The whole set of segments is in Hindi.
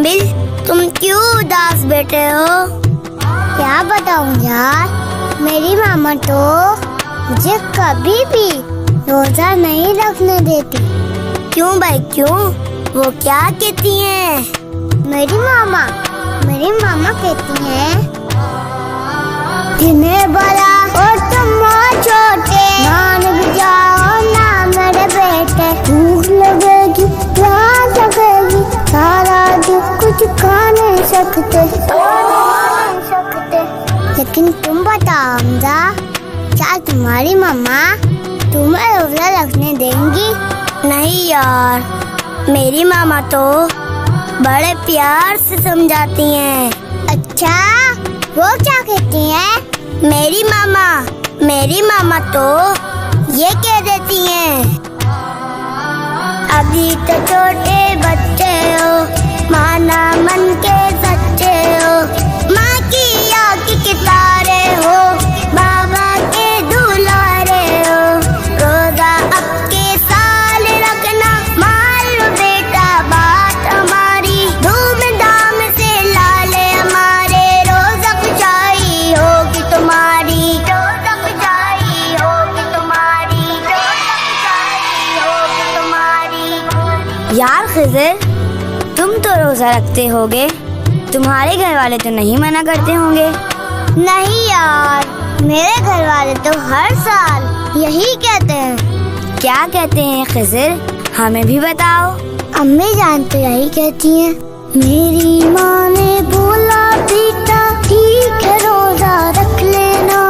अम्मी, तुम क्यों उदास बैठे हो? क्या बताऊं यार, मेरी मामा तो मुझे कभी भी रोजा नहीं रखने देती। क्यों भाई क्यों? वो क्या कहती हैं? मेरी मामा कहती हैं, जिन्हें बड़ा और तुम छोटे, मान भी जाओ ना मेरे बेटे, भूख लगेगी प्यास लगेगी, सारा दिन कुछ खा नहीं सकते। लेकिन तुम बताओ हमजा, क्या तुम्हारी मम्मा तुम्हें रोजा रखने देंगी? नहीं यार, मेरी मामा तो बड़े प्यार से समझाती हैं। अच्छा, वो क्या कहती हैं? मेरी मामा तो ये कह देती हैं, अभी तो छोटे बच्चे हो, माना मन के सच्चे हो, माँ की आँख के तारे हो, बाबा के दुलारे हो, रोजा अब के साल रखना, मान लो बेटा बात हमारी, धूमधाम से लाले हमारे, रोजा खुशाई होगी तुम्हारी, रोजा खुशाई होगी तुम्हारी, रोजा खुशाई होगी तुम्हारी। यार खिज़र, तुम तो रोजा रखते होगे, तुम्हारे घर वाले तो नहीं मना करते होंगे? नहीं यार, मेरे घर वाले तो हर साल यही कहते हैं। क्या कहते हैं खिज़र, हमें भी बताओ। अम्मी जान तो यही कहती हैं, मेरी माँ ने बोला बेटा ठीक है रोजा रख लेना,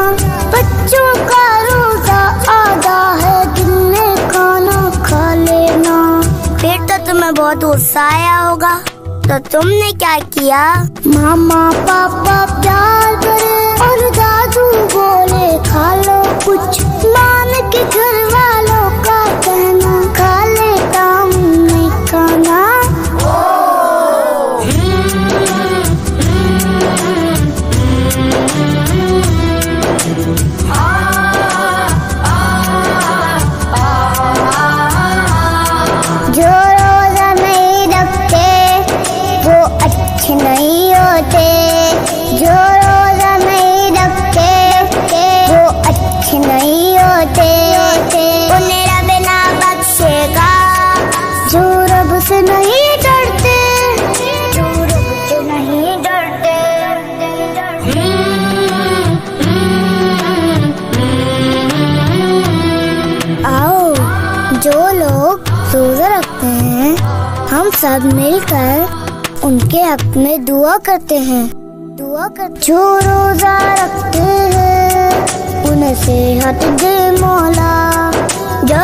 बच्चों का रोजा आधा है, दिन में खाना खा लेना। फिर तो तुम्हें बहुत गुस्सा आया होगा, तो तुमने क्या किया? मामा पापा प्यार करे और दादू बोले खा लो कुछ, मान के घर वालों का कहना, खा लेता हूँ नहीं खाना। जो रोजा नहीं रखते वो अच्छे नहीं होते, जो रोजा नहीं रखते वो अच्छे नहीं होते, उन्हें रब ना बख्शेगा, जो रब से नहीं डरते, जो रब से नहीं डरते। आओ, जो लोग रोजा रखते हैं, हम सब मिलकर उनके हक में दुआ करते हैं। जो रोजा रखते हैं उन्हें सेहत दे मौला, जो